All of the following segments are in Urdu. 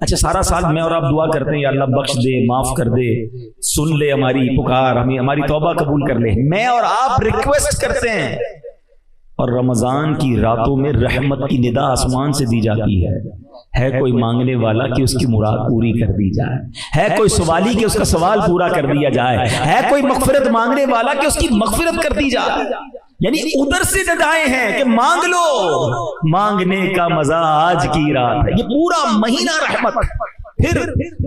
اچھا سارا سال میں اور آپ دعا کرتے ہیں یا اللہ بخش دے، معاف کر دے، سن لے ہماری پکار، ہماری توبہ قبول کر لے، میں اور آپ ریکویسٹ کرتے ہیں، اور رمضان کی راتوں میں رحمت کی ندا آسمان سے دی جاتی ہے کوئی مانگنے والا کہ اس کی مراد پوری کر دی جائے، ہے کوئی سوالی کہ اس کا سوال پورا کر دیا جائے، ہے کوئی مغفرت مانگنے والا کہ اس کی مغفرت کر دی جائے، یعنی ادھر سے ندائیں ہیں کہ مانگ لو، مانگنے کا مزہ آج کی رات ہے، یہ پورا مہینہ رحمت۔ پھر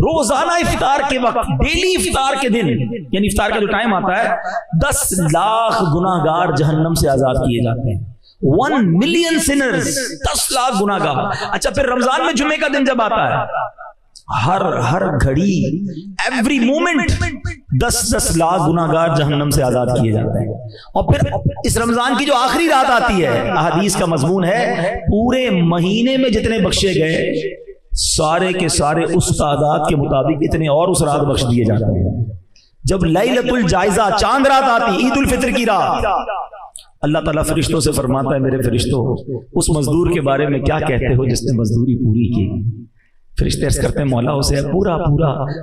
روزانہ افطار کے وقت، ڈیلی افطار کے دن، یعنی افطار کا جو ٹائم آتا ہے، 10 لاکھ گناہگار جہنم سے آزاد کیے جاتے ہیں، 1 ملین سنرز، 10 لاکھ گناہگار۔ اچھا پھر رمضان میں جمعے کا دن جب آتا ہے، ہر گھڑی، ایوری مومنٹ 10 لاکھ گناہگار جہنم سے آزاد کیے جاتے ہیں۔ اور پھر اس رمضان کی جو آخری رات آتی ہے، احادیث کا مضمون ہے پورے مہینے میں جتنے بخشے گئے سارے کے سارے اس تعداد کے مطابق اتنے اور اس رات بخش دیے جاتے ہیں۔ جب لیلۃ الجائزہ، چاند رات آتی، عید الفطر کی رات، اللہ تعالیٰ فرشتوں سے فرماتا ہے میرے فرشتوں اس مزدور کے بارے میں کیا کہتے ہو جس نے مزدوری پوری کی؟ فرشتے عرض کرتے ہیں مولا اسے پورا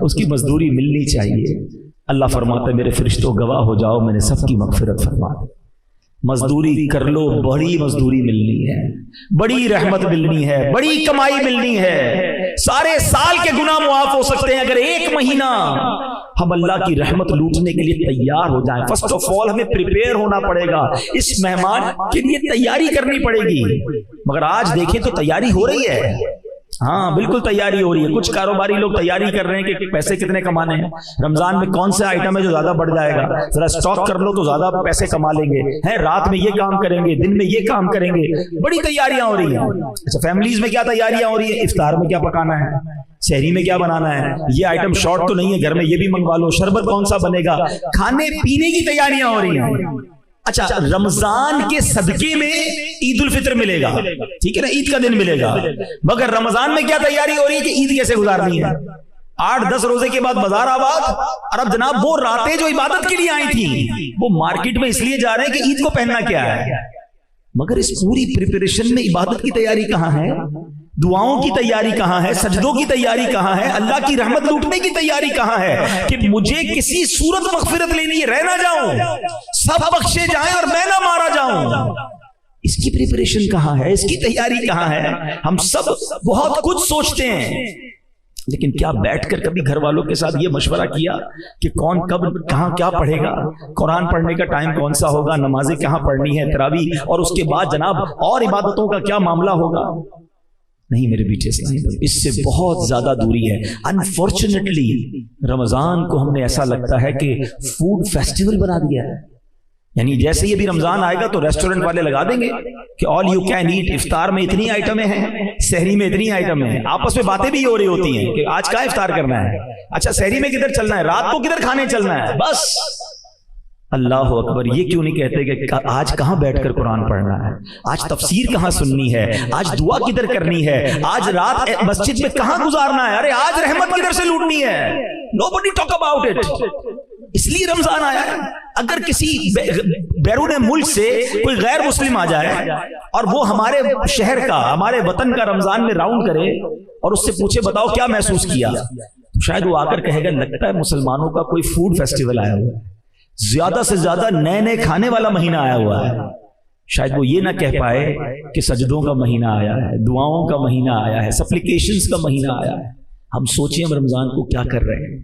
اس کی مزدوری ملنی چاہیے۔ اللہ فرماتا ہے میرے فرشتوں گواہ ہو جاؤ میں نے سب کی مغفرت فرما دی، مزدوری کر لو، بڑی مزدوری ملنی ہے، بڑی رحمت ملنی ہے، بڑی کمائی ملنی ہے، سارے سال کے گناہ معاف ہو سکتے ہیں اگر ایک مہینہ ہم اللہ کی رحمت لوٹنے کے لیے تیار ہو جائیں۔ فرسٹ آف آل ہمیں پریپیئر ہونا پڑے گا، اس مہمان کے لیے تیاری کرنی پڑے گی، مگر آج دیکھیں تو تیاری ہو رہی ہے، ہاں بالکل تیاری ہو رہی ہے۔ کچھ کاروباری لوگ تیاری کر رہے ہیں کہ پیسے کتنے کمانے ہیں، رمضان میں کون سے آئٹم ہے جو زیادہ بڑھ جائے گا، ذرا سٹاک کر لو تو زیادہ پیسے کما لیں گے، ہیں رات میں یہ کام کریں گے، دن میں یہ کام کریں گے، بڑی تیاریاں ہو رہی ہیں۔ اچھا فیملیز میں کیا تیاریاں ہو رہی ہیں؟ افطار میں کیا پکانا ہے، سحری میں کیا بنانا ہے، یہ آئٹم شارٹ تو نہیں ہے، گھر میں یہ بھی منگوا لو، شربت کون سا بنے گا، کھانے پینے کی تیاریاں ہو رہی ہیں۔ اچھا رمضان کے صدقے میں عید الفطر ملے گا، ٹھیک ہے نا، عید کا دن ملے گا، مگر رمضان میں کیا تیاری ہو رہی ہے کہ عید کیسے گزارنی ہے؟ 8-10 روزے کے بعد بازار آباد، اور اب جناب وہ راتیں جو عبادت کے لیے آئی تھیں وہ مارکیٹ میں اس لیے جا رہے ہیں کہ عید کو پہننا کیا ہے، مگر اس پوری پریپریشن میں عبادت کی تیاری کہاں ہے، دعاؤں کی تیاری کہاں ہے، سجدوں کی تیاری کہاں ہے، اللہ کی رحمت لوٹنے کی تیاری کہاں ہے کہ مجھے کسی صورت مغفرت لینی ہے، رہ نہ جاؤں، سب بخشے جائیں اور میں نہ مارا جاؤں، اس کی پریپریشن کہاں ہے، اس کی تیاری کہاں ہے؟ ہم سب بہت کچھ سوچتے ہیں، لیکن کیا بیٹھ کر کبھی گھر والوں کے ساتھ یہ مشورہ کیا کہ کون کب کہاں کیا پڑھے گا، قرآن پڑھنے کا ٹائم کون سا ہوگا، نمازیں کہاں پڑھنی ہے، تراویح، اور اس کے بعد جناب اور عبادتوں کا کیا معاملہ ہوگا؟ نہیں میرے بیٹے اسلام، اس سے بہت زیادہ دوری ہے۔ انفارچونیٹلی رمضان کو ہم نے ایسا لگتا ہے کہ فوڈ فیسٹیول بنا دیا ہے، یعنی جیسے ہی ابھی رمضان آئے گا تو ریسٹورنٹ والے لگا دیں گے کہ آل یو کین ایٹ، افطار میں اتنی آئٹمیں ہیں، سحری میں اتنی آئٹمیں ہیں، آپس میں باتیں بھی ہو رہی ہوتی ہیں کہ آج کہاں افطار کرنا ہے، اچھا سحری میں کدھر چلنا ہے، رات کو کدھر کھانے چلنا ہے، بس اللہ اکبر۔ یہ کیوں نہیں کہتے کہ آج کہاں بیٹھ کر قرآن پڑھنا ہے، آج تفسیر کہاں سننی ہے، آج دعا کدھر کرنی ہے، آج رات مسجد میں کہاں گزارنا ہے، ارے آج رحمت کدھر سے لوٹنی ہے، nobody talk about it۔ اس لیے رمضان آیا ہے۔ اگر کسی بیرون ملک سے کوئی غیر مسلم آ جائے اور وہ ہمارے شہر کا، ہمارے وطن کا رمضان میں راؤنڈ کرے اور اس سے پوچھے بتاؤ کیا محسوس کیا، شاید وہ آ کر کہے گا لگتا ہے مسلمانوں کا کوئی فوڈ فیسٹیول آیا ہوا ہے، زیادہ سے زیادہ نئے کھانے والا مہینہ آیا ہوا ہے۔ شاید وہ یہ نہ کہہ پائے کہ سجدوں کا مہینہ آیا ہے، دعاؤں کا مہینہ آیا ہے، سپلیکیشنز کا مہینہ آیا ہے۔ ہم سوچیں ہم رمضان کو کیا کر رہے ہیں۔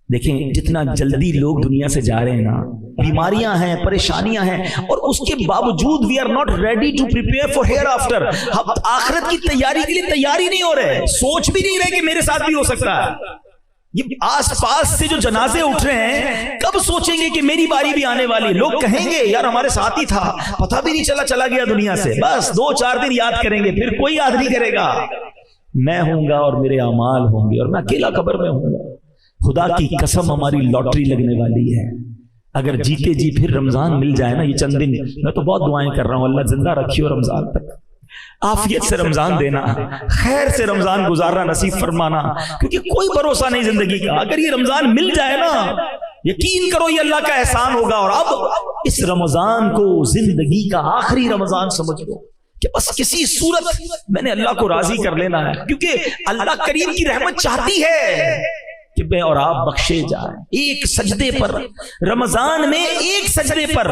دیکھیں جتنا جلدی لوگ دنیا سے جا رہے ہیں نا، بیماریاں ہیں، پریشانیاں ہیں، اور اس کے باوجود we are not ready to prepare for hereafter. ہم آخرت کی تیاری کے لیے تیاری نہیں ہو رہے، سوچ بھی نہیں رہے کہ میرے ساتھ بھی ہو سکتا ہے۔ یہ آس پاس سے جو جنازے اٹھ رہے ہیں، کب سوچیں گے کہ میری باری بھی آنے والی؟ لوگ کہیں گے یار ہمارے ساتھ ہی تھا، پتہ بھی نہیں چلا گیا دنیا سے، بس 2-4 دن یاد کریں گے، پھر کوئی یاد نہیں کرے گا۔ میں ہوں گا اور میرے اعمال ہوں گے، اور میں اکیلا قبر میں ہوں گا۔ خدا کی قسم ہماری لاٹری لگنے والی ہے، اگر جیتے جی پھر رمضان مل جائے نا، یہ چند دن میں تو بہت دعائیں کر رہا ہوں اللہ زندہ رکھیو رمضان تک، عافیت سے رمضان دینا، خیر سے رمضان گزارنا نصیب فرمانا، کیونکہ کوئی بھروسہ نہیں زندگی کا۔ اگر یہ رمضان مل جائے نا، یقین کرو یہ اللہ کا احسان ہوگا۔ اور اب اس رمضان کو زندگی کا آخری رمضان سمجھ لو، کہ بس کسی صورت میں نے اللہ کو راضی کر لینا ہے، کیونکہ اللہ کریم کی رحمت چاہتی ہے کہ میں اور آپ بخشے جائیں۔ ایک سجدے پر، رمضان میں ایک سجدے پر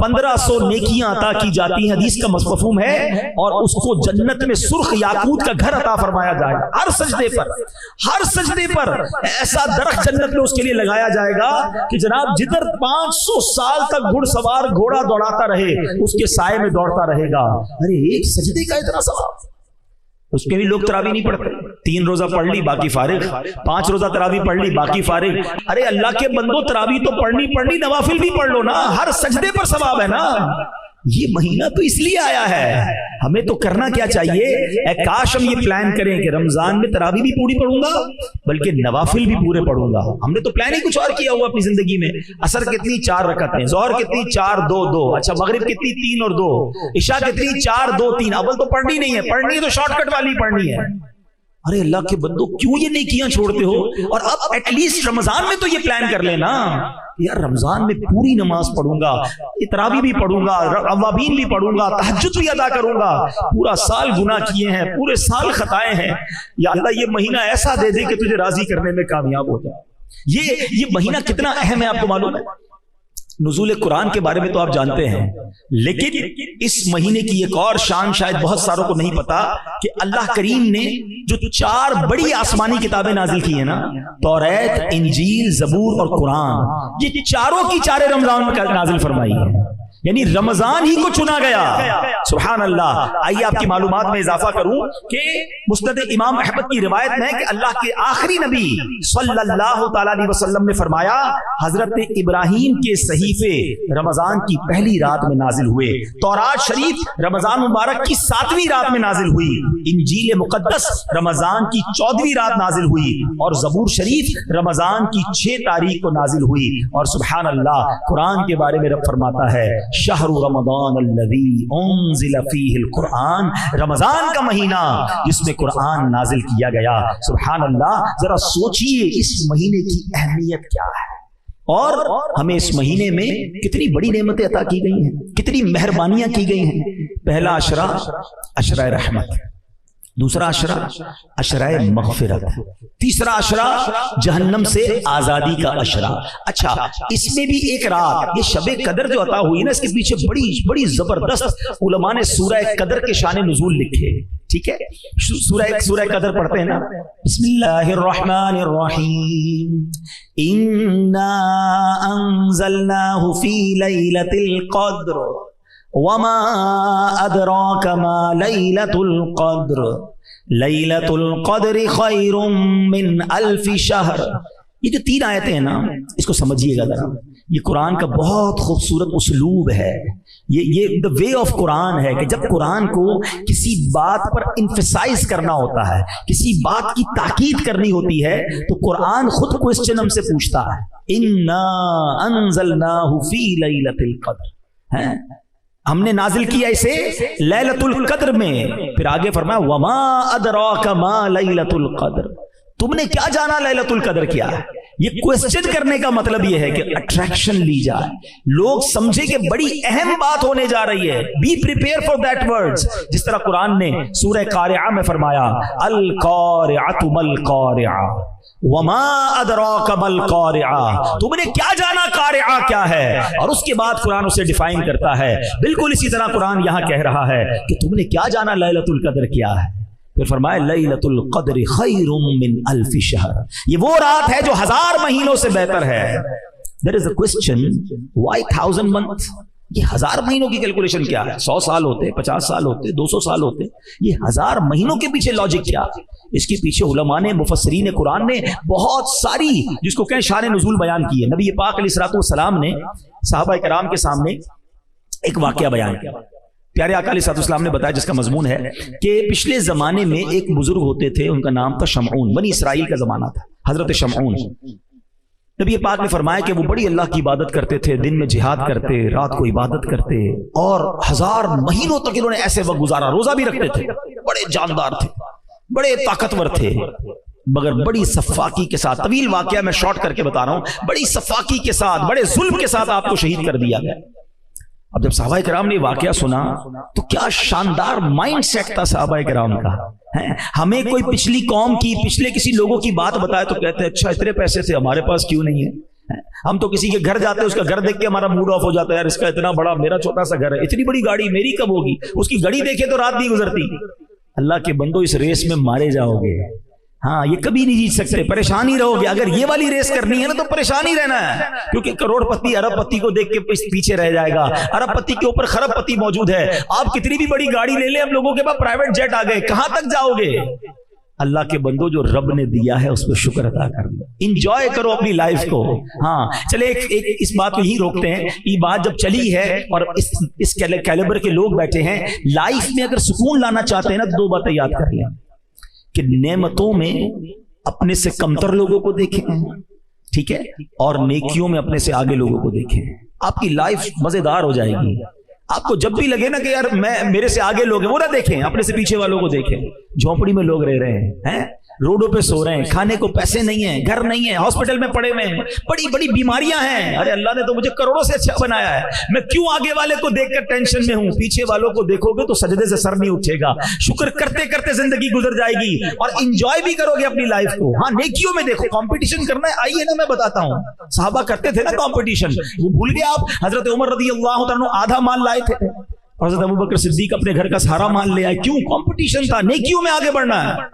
1500 نیکیاں عطا کی جاتی ہیں، حدیث کا مفہوم ہے، اور اس کو جنت میں سرخ یاقوت کا گھر عطا فرمایا جائے گا۔ ہر سجدے پر، ہر سجدے پر ایسا درخت جنت میں اس کے لیے لگایا جائے گا کہ جناب جدھر 500 سال تک گھڑ سوار گھوڑا دوڑاتا رہے اس کے سائے میں دوڑتا رہے گا۔ ارے ایک سجدے کا اتنا ثواب! اس کے بھی لوگ تراویح نہیں پڑھتے، 3 روزہ پڑھ لی باقی فارغ، 5 روزہ تراویح پڑھ لی باقی فارغ۔ ارے اللہ کے بندو، تراویح تو پڑھنی، نوافل بھی پڑھ لو نا، ہر سجدے پر ثواب ہے نا۔ یہ مہینہ تو اس لیے آیا ہے، ہمیں تو کرنا کیا چاہیے؟ اے کاش ہم یہ پلان کریں کہ رمضان میں تراویح بھی پوری پڑھوں گا بلکہ نوافل بھی پورے پڑھوں گا۔ ہم نے تو پلان ہی کچھ اور کیا ہوا اپنی زندگی میں۔ عصر کتنی؟ 4 رکعتیں، ظہر کتنی؟ 4 2 2، اچھا مغرب کتنی؟ 3 اور 2، عشاء کتنی؟ 4 2 3۔ اول تو پڑھنی نہیں ہے، پڑھنی ہے تو شارٹ کٹ والی پڑھنی ہے۔ ارے اللہ کے بندو کیوں یہ نیکیاں چھوڑتے ہو؟ اور اب ایٹ لیسٹ رمضان میں تو یہ پلان کر لینا یار، رمضان میں پوری نماز پڑھوں گا، تراویح بھی پڑھوں گا، اوابین بھی پڑھوں گا، تہجد بھی ادا کروں گا۔ پورا سال گناہ کیے ہیں، پورے سال خطائیں ہیں، یا اللہ یہ مہینہ ایسا دے دے کہ تجھے راضی کرنے میں کامیاب ہو جائے۔ یہ مہینہ کتنا اہم ہے آپ کو معلوم ہے؟ نزول قرآن کے بارے میں تو آپ جانتے ہیں، لیکن اس مہینے کی ایک اور شان شاید بہت ساروں کو نہیں پتا کہ اللہ کریم نے جو 4 بڑی آسمانی کتابیں نازل کی ہیں نا، توریت، انجیل، زبور اور قرآن، یہ چاروں کی چارے رمضان میں نازل فرمائی ہے، یعنی رمضان ہی کو چنا گیا۔ سبحان اللہ۔ آئیے آپ کی معلومات میں اضافہ کروں کہ مسند امام احمد کی روایت میں ہے کہ اللہ کے آخری نبی صلی اللہ تعالی علیہ وسلم نے فرمایا حضرت ابراہیم کے صحیفے رمضان کی پہلی رات میں نازل ہوئے، تورات شریف رمضان مبارک کی 7ویں رات میں نازل ہوئی، انجیل مقدس رمضان کی 14ویں رات نازل ہوئی، اور زبور شریف رمضان کی 6 تاریخ کو نازل ہوئی۔ اور سبحان اللہ، قرآن کے بارے میں رب فرماتا ہے شہر رمضان الذی انزل فیہ القرآن، رمضان کا مہینہ جس میں قرآن نازل کیا گیا۔ سبحان اللہ، ذرا سوچئے اس مہینے کی اہمیت کیا ہے، اور ہمیں اس مہینے میں کتنی بڑی نعمتیں عطا کی گئی ہیں، کتنی مہربانیاں کی گئی ہیں۔ پہلا عشرہ عشرہ رحمت، دوسرا عشرہ عشرہ مغفرت، تیسرا عشرہ جہنم سے آزادی کا عشرہ۔ اچھا، اس میں بھی ایک رات، یہ شب قدر جو عطا ہوئی نا، اس کے پیچھے بڑی زبردست علماء نے سورہ قدر کے شان نزول لکھے، ٹھیک ہے؟ سورہ قدر پڑھتے ہیں نا، بسم اللہ الرحمن الرحیم، انا انزلناہ فی لیلۃ القدر وما ادراک ما لیلۃ القدر لیلۃ القدر خیر من الف شہر۔ یہ جو 3 آیتیں ہیں نا، اس کو سمجھیے گا ذرا، یہ قرآن کا بہت خوبصورت اسلوب ہے، یہ the way of قرآن ہے کہ جب قرآن کو کسی بات پر emphasize کرنا ہوتا ہے، کسی بات کی تاکید کرنی ہوتی ہے، تو قرآن خود کوسچن ہم سے پوچھتا ہے، انا انزلناہ فی لیلۃ القدر، ہم نے نازل کیا اسے لیلۃ القدر میں۔ پھر آگے فرمایا وما ادراک ما لیلۃ القدر، تم نے کیا جانا لیلۃ القدر کیا ہے؟ یہ کوسچن کرنے کا مطلب یہ ہے کہ اٹریکشن لی جائے، لوگ سمجھے کہ بڑی اہم بات ہونے جا رہی ہے، be prepare for that words. جس طرح قرآن نے سورہ قارعہ میں فرمایا القارعۃ ما القارعہ وما ادراک ما القارعہ، تم نے کیا جانا قارعہ کیا ہے، اور اس کے بعد قرآن اسے ڈیفائن کرتا ہے۔ بالکل اسی طرح قرآن یہاں کہہ رہا ہے کہ تم نے کیا جانا لیلۃ القدر کیا ہے۔ پھر فرمایا لیلۃ القدر خیر من الف شہر، یہ وہ رات ہے جو 1000 مہینوں سے بہتر ہے۔ There is a question, why 1000 months؟ یہ 1000 مہینوں کی کیلکولیشن کیا ہے؟ 100 سال ہوتے، 50 سال ہوتے، 200 سال ہوتے، یہ 1000 مہینوں کے پیچھے لاجک کیا؟ اس کے پیچھے علماء نے، مفسرین قرآن نے بہت ساری جس کو کہیں شان نزول بیان کی ہے۔ نبی پاک علیہ الصلوۃ والسلام نے صحابہ کرام کے سامنے ایک واقعہ بیان کیا، پیارے آقا علیہ السلام نے بتایا، جس کا مضمون ہے کہ پچھلے زمانے میں ایک بزرگ ہوتے تھے، ان کا نام تھا شمعون، بنی اسرائیل کا زمانہ تھا، حضرت شمعون۔ نبی پاک نے فرمایا کہ وہ بڑی اللہ کی عبادت کرتے تھے، دن میں جہاد کرتے، رات کو عبادت کرتے، اور 1000 مہینوں تک انہوں نے ایسے وقت گزارا، روزہ بھی رکھتے تھے، بڑے جاندار تھے، بڑے طاقتور تھے، مگر بڑی صفاکی کے ساتھ، طویل واقعہ میں شارٹ کر کے بتا رہا ہوں، بڑی صفاکی کے ساتھ، بڑے ظلم کے ساتھ آپ کو شہید کر دیا گیا۔ اب جب صحابہ کرام نے واقعہ سنا تو کیا شاندار مائنڈ سیٹ تھا صحابہ کرام کا. ہمیں کوئی پچھلی قوم کی پچھلے کسی لوگوں کی بات بتائے تو کہتے ہیں اچھا اتنے پیسے تھے ہمارے پاس کیوں نہیں ہے. ہم تو کسی کے گھر جاتے ہیں اس کا گھر دیکھ کے ہمارا موڈ آف ہو جاتا ہے, یار اس کا اتنا بڑا, میرا چھوٹا سا گھر ہے, اتنی بڑی گاڑی میری کب ہوگی, اس کی گاڑی دیکھے تو رات نہیں گزرتی. اللہ کے بندو اس ریس میں مارے جاؤ گے, ہاں یہ کبھی نہیں جیت سکتے, پریشان ہی رہو گے. اگر یہ والی ریس کرنی ہے نا تو پریشان ہی رہنا ہے, کیونکہ کروڑ پتی ارب پتی کو دیکھ کے پیچھے رہ جائے گا, ارب پتی کے اوپر خرب پتی موجود ہے. آپ کتنی بھی بڑی گاڑی لے لیں, ہم لوگوں کے پاس پرائیویٹ جیٹ آ گئے, کہاں تک جاؤ گے. اللہ کے بندو جو رب نے دیا ہے اس پہ شکر ادا کر لو, انجوائے کرو اپنی لائف کو. ہاں چلے اس بات کو یہی روکتے ہیں, یہ بات جب چلی ہے اور اس کیلیبر کے لوگ بیٹھے ہیں, لائف میں اگر سکون لانا چاہتے ہیں نا تو 2 باتیں یاد کر لیں کہ نعمتوں میں اپنے سے کمتر لوگوں کو دیکھیں, ٹھیک ہے, اور نیکیوں میں اپنے سے آگے لوگوں کو دیکھیں. آپ کی لائف مزیدار ہو جائے گی. آپ کو جب بھی لگے نا کہ یار میرے سے آگے لوگ ہیں, وہ نہ دیکھیں, اپنے سے پیچھے والوں کو دیکھیں. جھونپڑی میں لوگ رہ رہے ہیں, روڈوں پہ سو رہے ہیں, کھانے کو پیسے نہیں ہیں, گھر نہیں ہے, ہاسپٹل میں پڑے ہوئے ہیں, بڑی بڑی بیماریاں ہیں. ارے اللہ نے تو مجھے کروڑوں سے اچھا بنایا ہے, میں کیوں آگے والے کو دیکھ کر ٹینشن میں ہوں. پیچھے والوں کو دیکھو گے تو سجدے سے سر نہیں اٹھے گا. شکر کرتے کرتے زندگی گزر جائے گی اور انجوائے بھی کرو گے اپنی لائف کو. ہاں نیکیوں میں دیکھو, کمپٹیشن کرنا ہے, آئیے نا میں بتاتا ہوں. صحابہ کرتے تھے نا کمپٹیشن, وہ بھول گئے آپ. حضرت عمر رضی اللہ عنہ آدھا مال لائے تھے, حضرت ابوبکر صدیق اپنے گھر کا سارا مال لے آئے. کیوں؟ کمپٹیشن تھا, نیکیوں میں آگے بڑھنا ہے.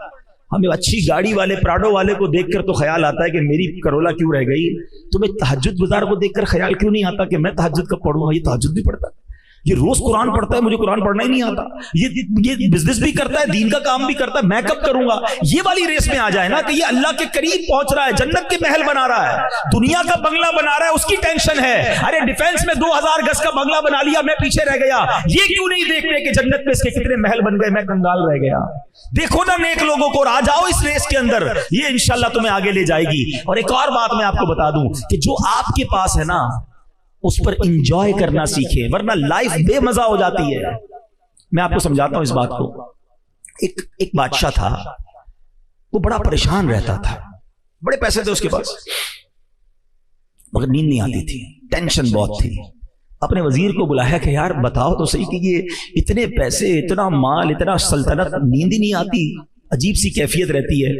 ہمیں اچھی گاڑی والے پراڈو والے کو دیکھ کر تو خیال آتا ہے کہ میری کرولا کیوں رہ گئی. تمہیں تہجد گزار کو دیکھ کر خیال کیوں نہیں آتا کہ میں تہجد کب پڑھوں گا؟ یہ تہجد بھی پڑھتا ہے, یہ روز قرآن پڑھتا ہے, مجھے قرآن پڑھنا ہی نہیں آتا. یہ بزنس بھی کرتا ہے, دین کا کام بھی کرتا ہے, میں کب کروں گا؟ یہ والی ریس میں آ جائے نا کہ یہ اللہ کے قریب پہنچ رہا ہے, جنت کے محل بنا رہا ہے, دنیا کا بنگلہ بنا رہا ہے, اس کی ٹینشن ہے. ارے ڈیفینس میں 2000 گز کا بنگلہ بنا لیا, میں پیچھے رہ گیا. یہ کیوں نہیں دیکھتے کہ جنت میں اس کے کتنے محل بن گئے, میں کنگال رہ گیا. دیکھو نا نیک لوگوں کو, آ جاؤ اس ریس کے اندر, یہ انشاءاللہ تمہیں آگے لے جائے گی. اور ایک اور بات میں آپ کو بتا دوں کہ جو آپ کے پاس ہے نا اس پر انجوائے کرنا سیکھیں, ورنہ لائف بے مزہ ہو جاتی ہے. میں آپ کو سمجھاتا ہوں اس بات کو. ایک بادشاہ تھا, وہ بڑا پریشان رہتا تھا, بڑے پیسے تھے اس کے پاس, مگر نیند نہیں آتی تھی, ٹینشن بہت تھی. اپنے وزیر کو بلایا کہ یار بتاؤ تو صحیح کہ یہ اتنے پیسے, اتنا مال, اتنا سلطنت, نیند ہی نہیں آتی, عجیب سی کیفیت رہتی ہے.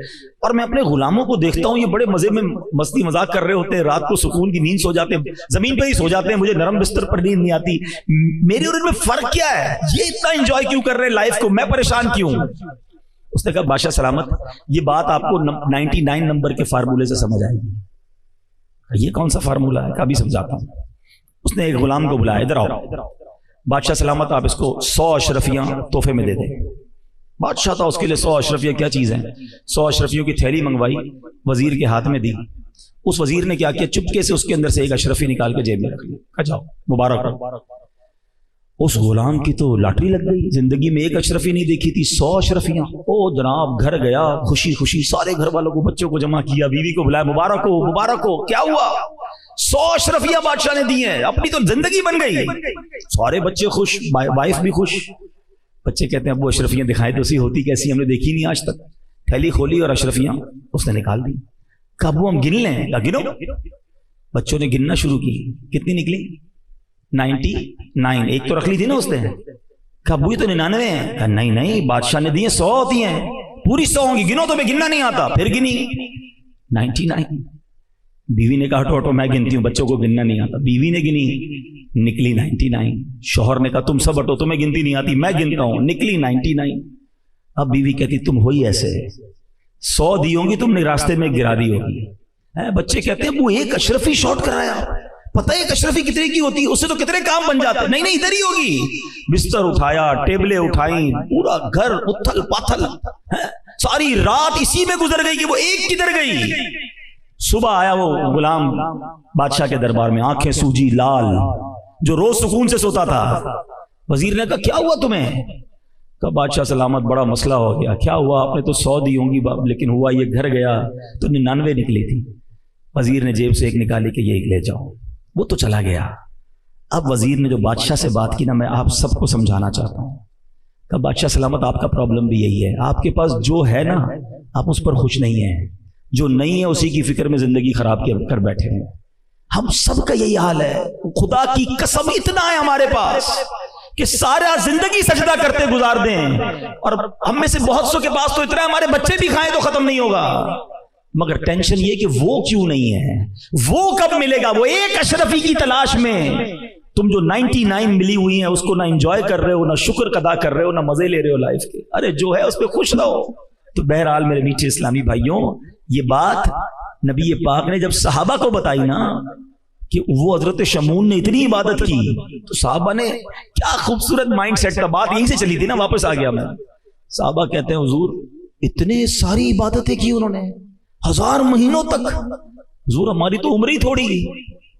اور میں اپنے غلاموں کو دیکھتا ہوں, یہ بڑے مزے میں مستی مذاق کر رہے ہوتے ہیں, رات کو سکون کی نیند سو جاتے ہیں, زمین پہ ہی سو جاتے ہیں, مجھے نرم بستر پر نیند نہیں آتی. میرے اور ان میں فرق کیا ہے؟ یہ اتنا انجوائے کیوں کر رہے ہیں لائف کو, میں پریشان کیوں؟ اس نے کہا بادشاہ سلامت, یہ بات آپ کو 99 نمبر کے فارمولے سے سمجھ آئے گی. یہ کون سا فارمولہ ہے؟ کبھی سمجھاتا ہوں. اس نے ایک غلام کو بلایا, ادھر آؤ. بادشاہ سلامت آپ اس کو 100 اشرفیاں تحفے میں دے دیں. بادشاہ تھا, اس کے لیے 100 اشرفیاں کیا چیز ہیں. 100 اشرفیوں کی تھیلی منگوائی, وزیر کے ہاتھ میں دی. اس وزیر نے کیا کیا, چپکے سے اس کے اندر سے ایک اشرفی نکال کے جیب میں رکھ لی. کہا جاؤ مبارک ہو. اس غلام کی تو لاٹری لگ گئی, زندگی میں ایک اشرفی نہیں دیکھی تھی, 100 اشرفیاں. او جناب, گھر گیا, خوشی خوشی سارے گھر والوں کو, بچوں کو جمع کیا, بیوی کو بلایا, مبارک ہو مبارک ہو. کیا ہوا؟ 100 اشرفیاں بادشاہ نے دی ہیں, اپنی تو زندگی بن گئی. سارے بچے خوش, وائف بھی خوش. بچے کہتے ہیں ابو اشرفیاں دکھائے تو اسی ہوتی کیسی, ہم نے دیکھی نہیں آج تک. تھیلی کھولی اور اشرفیاں اس نے نکال دی. کہا ابو ہم گن لیں. کہا گنو. بچوں نے گننا شروع کی, کتنی نکلی؟ 99. ایک تو رکھ لی تھی نا اس نے. کہا ابو یہ تو 99 ہیں. کہا نہیں, بادشاہ نے دی ہیں 100 ہوتی ہیں, پوری 100 ہوں گی, گنو, تو میں گننا نہیں آتا. پھر گنی 99. بیوی نے کہا ہٹو میں گنتی ہوں, بچوں کو گننا نہیں آتا. بیوی نے گنی, نکلی 99. شوہر نے کہا تم سب ہٹو, تمہیں گنتی نہیں آتی, میں گنتا ہوں. نکلی 99. اب بیوی کہتی تم ہوئی ایسے, 100 دی ہوں گی تم نے, راستے میں گرا دی ہوگی. بچے کہتے ہیں وہ ایک اشرفی شارٹ کرایا, پتہ ہے ایک اشرفی کتنے کی ہوتی ہے, اس سے تو کتنے کام بن جاتے. نہیں ادھر ہی ہوگی. بستر اٹھایا, ٹیبلیں اٹھائیں, پورا گھر اتھل پاتھل, ساری رات اسی میں گزر گئی کہ وہ ایک کدھر گئی. صبح آیا وہ غلام بادشاہ کے دربار میں, آنکھیں سوجی لال, جو روز سکون سے سوتا تھا. وزیر نے کہا کیا ہوا تمہیں؟ کہا بادشاہ سلامت بڑا مسئلہ ہو گیا. کیا ہوا؟ آپ نے تو 100 دی ہوں گی, لیکن ہوا یہ گھر گیا تو 99 نکلی تھی. وزیر نے جیب سے ایک نکالی کہ یہ لے جاؤ. وہ تو چلا گیا. اب وزیر نے جو بادشاہ سے بات کی نا, میں آپ سب کو سمجھانا چاہتا ہوں. کہا بادشاہ سلامت آپ کا پرابلم بھی یہی ہے, آپ کے پاس جو ہے نا آپ اس پر خوش نہیں ہیں, جو نہیں ہے اسی کی فکر میں زندگی خراب کر بیٹھے ہیں. ہم سب کا یہی حال ہے. خدا کی قسم اتنا ہے ہمارے پاس کہ سارا زندگی سجدہ کرتے گزار دیں, اور ہم میں سے بہت سو کے پاس تو اتنا ہمارے بچے بھی کھائیں تو ختم نہیں ہوگا, مگر ٹینشن یہ کہ وہ کیوں نہیں ہے, وہ کب ملے گا. وہ ایک اشرفی کی تلاش میں تم جو 99 ملی ہوئی ہیں اس کو نہ انجوائے کر رہے ہو, نہ شکر ادا کر رہے ہو, نہ مزے لے رہے ہو لائف کے. ارے جو ہے اس پہ خوش رہو. تو بہرحال میرے میٹھے اسلامی بھائیوں, یہ بات نبی پاک نے جب صحابہ کو بتائی نا کہ وہ حضرت شمعون نے اتنی عبادت کی, تو صحابہ نے کیا خوبصورت مائنڈ سیٹ تھا. بات یہیں سے چلی تھی نا, واپس آ گیا میں. صحابہ کہتے ہیں حضور اتنے ساری عبادتیں کی انہوں نے 1000 مہینوں تک. حضور ہماری تو عمر ہی تھوڑی,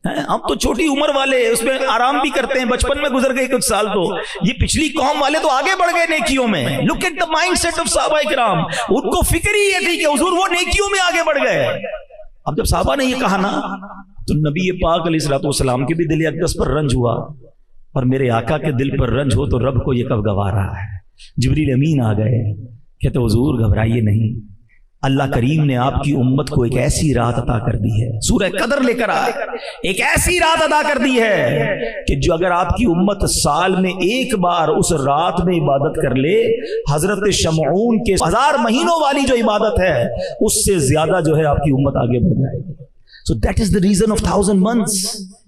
ہم تو چھوٹی عمر والے, اس میں آرام بھی کرتے ہیں, بچپن میں گزر گئے کچھ سال. تو یہ پچھلی قوم والے تو آگے بڑھ گئے نیکیوں میں. Look at the mindset of صحابہ کرام. ان کو فکر ہی یہ تھی کہ حضور وہ نیکیوں میں آگے بڑھ گئے. اب جب صحابہ نے یہ کہا نا تو نبی پاک علیہ الصلوۃ والسلام کے بھی دل اقدس پر رنج ہوا, اور میرے آقا کے دل پر رنج ہو تو رب کو یہ کب گوا رہا ہے. جبریل امین آ گئے, کہتے حضور گھبرائیے نہیں, اللہ کریم نے آپ کی امت کو ایک ایسی رات عطا کر دی ہے. سورہ قدر لے کر آئے, ایک ایسی رات عطا کر دی ہے کہ جو اگر آپ کی امت سال میں ایک بار اس رات میں عبادت کر لے, حضرت شمعون کے 1000 مہینوں والی جو عبادت ہے اس سے زیادہ جو ہے آپ کی امت آگے بڑھ جائے گی. So that is the reason of 1000 months.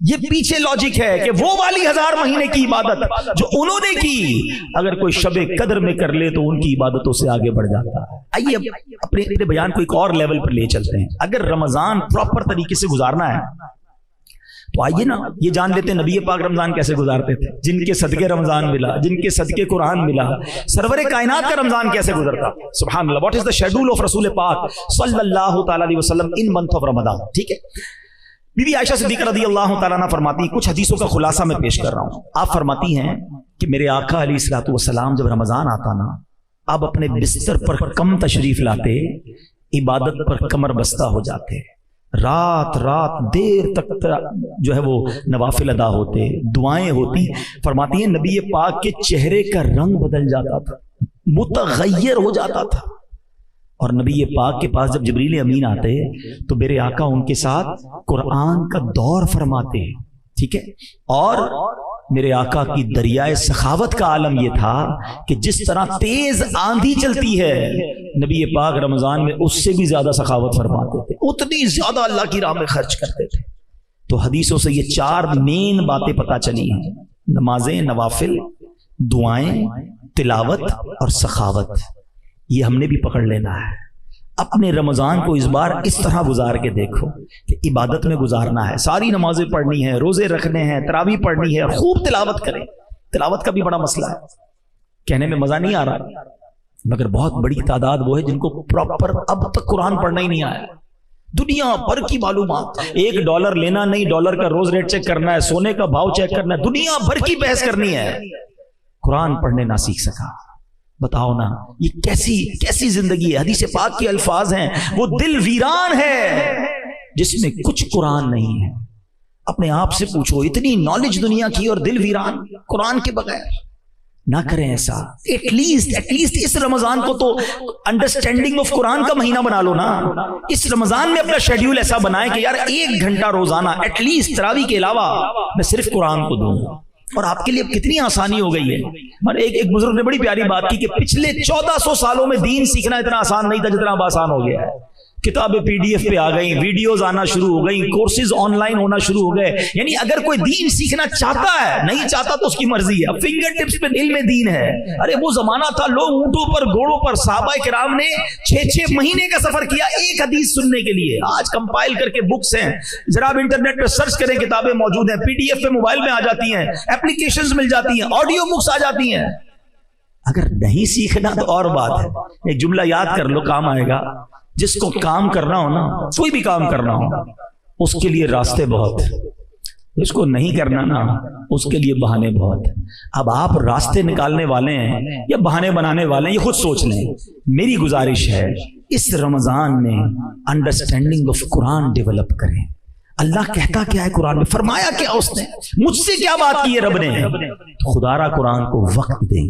یہ پیچھے لاجک ہے کہ وہ والی 1000 مہینے کی عبادت جو انہوں نے کی, اگر کوئی شب قدر میں کر لے تو ان کی عبادتوں سے آگے بڑھ جاتا ہے. آئیے اپنے بیان کو ایک اور لیول پر لے چلتے ہیں. اگر رمضان پراپر طریقے سے گزارنا ہے تو آئیے نا یہ جان لیتے ہیں نبی پاک رمضان کیسے گزارتے تھے, جن کے صدقے رمضان ملا, جن کے صدقے قرآن ملا. سرور کائنات کا رمضان کیسے گزرتا, سبحان اللہ. What is the schedule of رسول پاک صلی اللہ تعالی علیہ وسلم ان منتھ آف رمضان. ٹھیک ہے, بی بی عائشہ صدیقہ رضی اللہ تعالیٰ عنہ فرماتی ہیں, کچھ حدیثوں کا خلاصہ میں پیش کر رہا ہوں. آپ فرماتی ہیں کہ میرے آقا علیہ الصلوۃ والسلام جب رمضان آتا نا, آپ اپنے بستر پر کم تشریف لاتے, عبادت پر کمر بستہ ہو جاتے, رات دیر تک جو ہے وہ نوافل ادا ہوتے, دعائیں ہوتی. فرماتی ہیں نبی پاک کے چہرے کا رنگ بدل جاتا تھا, متغیر ہو جاتا تھا. اور نبی پاک کے پاس جب جبریل امین آتے تو میرے آقا ان کے ساتھ قرآن کا دور فرماتے. ٹھیک ہے, اور میرے آقا کی دریائے سخاوت کا عالم یہ تھا کہ جس طرح تیز آندھی چلتی ہے, نبی پاک رمضان میں اس سے بھی زیادہ سخاوت فرماتے تھے, اتنی زیادہ اللہ کی راہ میں خرچ کرتے تھے. تو حدیثوں سے یہ 4 مین باتیں پتہ چلی ہیں, نمازیں, نوافل, دعائیں, تلاوت اور سخاوت. یہ ہم نے بھی پکڑ لینا ہے. اپنے رمضان کو اس بار اس طرح گزار کے دیکھو کہ عبادت میں گزارنا ہے, ساری نمازیں پڑھنی ہیں, روزے رکھنے ہیں, تراویح پڑھنی ہے, خوب تلاوت کریں. تلاوت کا بھی بڑا مسئلہ ہے, کہنے میں مزہ نہیں آ رہا, مگر بہت بڑی تعداد وہ ہے جن کو پراپر اب تک قرآن پڑھنا ہی نہیں آیا. دنیا بھر کی معلومات, $1 لینا نہیں, ڈالر کا روز ریٹ چیک کرنا ہے, سونے کا بھاؤ چیک کرنا ہے, دنیا بھر کی بحث کرنی ہے, قرآن پڑھنے نہ سیکھ سکا. بتاؤ نا یہ کیسی زندگی ہے. حدیث پاک کے الفاظ ہیں, وہ دل ویران ہے جس میں کچھ قرآن نہیں ہے. اپنے آپ سے پوچھو, اتنی نالج دنیا کی اور دل ویران قرآن کے بغیر. نہ کریں ایسا. ایٹ لیسٹ اس رمضان کو تو انڈرسٹینڈنگ آف قرآن کا مہینہ بنا لو نا. اس رمضان میں اپنا شیڈیول ایسا بنائیں کہ یار 1 گھنٹہ روزانہ ایٹ لیسٹ تراویح کے علاوہ میں صرف قرآن کو دوں. اور آپ کے لیے کتنی آسانی ہو گئی ہے. ایک بزرگ نے بڑی پیاری بات کی کہ پچھلے 1400 سالوں میں دین سیکھنا اتنا آسان نہیں تھا جتنا اب آسان ہو گیا ہے. کتابیں PDF پہ آ گئیں, ویڈیوز آنا شروع ہو گئیں, کورسز آن لائن ہونا شروع ہو گئے. یعنی اگر کوئی دین سیکھنا چاہتا ہے, نہیں چاہتا تو اس کی مرضی ہے. فنگر ٹپس پہ دل میں دین ہے. ارے وہ زمانہ تھا لوگ اونٹوں پر, گھوڑوں پر, صحابہ کرام نے 6 مہینے کا سفر کیا ایک حدیث سننے کے لیے. آج کمپائل کر کے بکس ہیں, ذرا آپ انٹرنیٹ پہ سرچ کریں, کتابیں موجود ہیں, PDF پہ موبائل میں آ جاتی ہیں, اپلیکیشنز مل جاتی ہیں, آڈیو بکس آ جاتی ہیں. اگر نہیں سیکھنا تو اور بات ہے. ایک جملہ یاد کر لو, کام آئے گا. جس کو کام کرنا ہو نا, کوئی بھی کام کرنا ہو, اس کے لیے راستے بہت ہیں. جس کو نہیں کرنا نا, اس کے لیے بہانے بہت ہیں. اب آپ راستے نکالنے والے ہیں یا بہانے بنانے والے ہیں, یہ خود سوچ لیں. میری گزارش ہے اس رمضان میں انڈرسٹینڈنگ آف قرآن ڈیولپ کریں. اللہ کہتا کیا ہے قرآن میں, فرمایا کیا اس نے, مجھ سے کیا بات کی ہے رب نے. خدا را قرآن کو وقت دیں,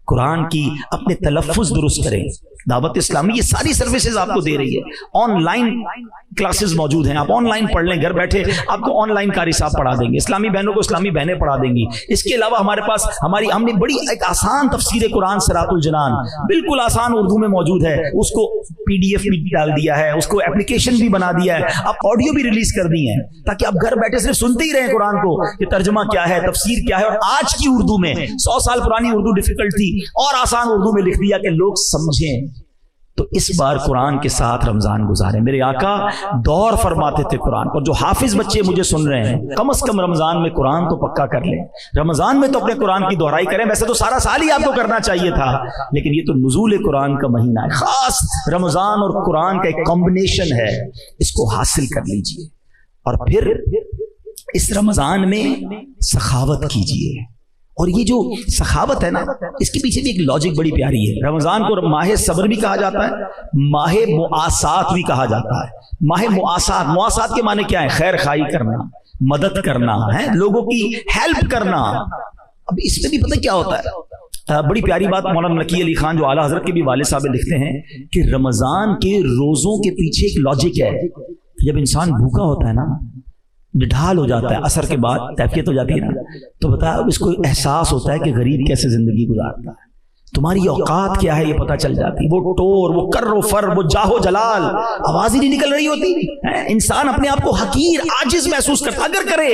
قرآن کی اپنے تلفظ درست کریں. دعوت اسلامی یہ ساری سروسز آپ کو دے رہی ہے. آن لائن کلاسز موجود ہیں, آپ آن لائن پڑھ لیں گھر بیٹھے, آپ کو آن لائن قاری صاحب پڑھا دیں گے, اسلامی بہنوں کو اسلامی بہنیں پڑھا دیں گی. اس کے علاوہ ہمارے پاس ہم نے بڑی ایک آسان تفسیر قرآن صراط الجنان بالکل آسان اردو میں موجود ہے, اس کو PDF بھی ڈال دیا ہے, اس کو اپلیکیشن بھی بنا دیا ہے, آپ آڈیو بھی ریلیز کر دی ہیں تاکہ آپ گھر بیٹھے صرف سنتے ہی رہیں قرآن کو کہ ترجمہ کیا ہے, تفسیر کیا ہے. اور آج کی اردو میں 100 سال پرانی اردو ڈیفیکلٹ تھی اور آسان اردو میں لکھ دیا کہ لوگ سمجھیں. تو اس بار قرآن کے ساتھ رمضان گزاریں. میرے آقا دور فرماتے تھے قرآن کو. جو حافظ بچے مجھے سن رہے ہیں کم از کم رمضان میں قرآن تو پکا کر لیں, رمضان میں تو اپنے قرآن کی دہرائی کریں. ویسے تو سارا سال ہی آپ کو کرنا چاہیے تھا, لیکن یہ تو نزول قرآن کا مہینہ ہے, خاص رمضان اور قرآن کا ایک کمبینیشن ہے, اس کو حاصل کر لیجئے. اور پھر اس رمضان میں سخاوت کیجئے. اور یہ جو سخاوت ہے نا, اس کے پیچھے بھی ایک لاجک بڑی پیاری ہے. رمضان کو ماہ صبر بھی کہا جاتا ہے, ماہ مواسات بھی کہا جاتا ہے. ماہ مواسات کے معنی کیا ہے؟ خیر خواہی کرنا, مدد کرنا ہے, لوگوں کی ہیلپ کرنا. اب اس میں بھی پتہ کیا ہوتا ہے, بڑی پیاری بات مولانا نقی علی خان جو اعلیٰ حضرت کے بھی والد صاحب لکھتے ہیں کہ رمضان کے روزوں کے پیچھے ایک لاجک ہے. جب انسان بھوکا ہوتا ہے نا, ڈھال ہو جاتا ہے, اثر کے بعد کیفیت ہو جاتی ہے نا, تو بتا اس کو احساس ہوتا ہے کہ غریب کیسے زندگی گزارتا ہے, تمہاری اوقات کیا ہے یہ پتہ چل جاتی. وہ ٹور, وہ کر و فر, وہ جاہو جلال, آواز ہی نہیں نکل رہی ہوتی. انسان اپنے آپ کو حقیر عاجز محسوس کرتا. اگر کرے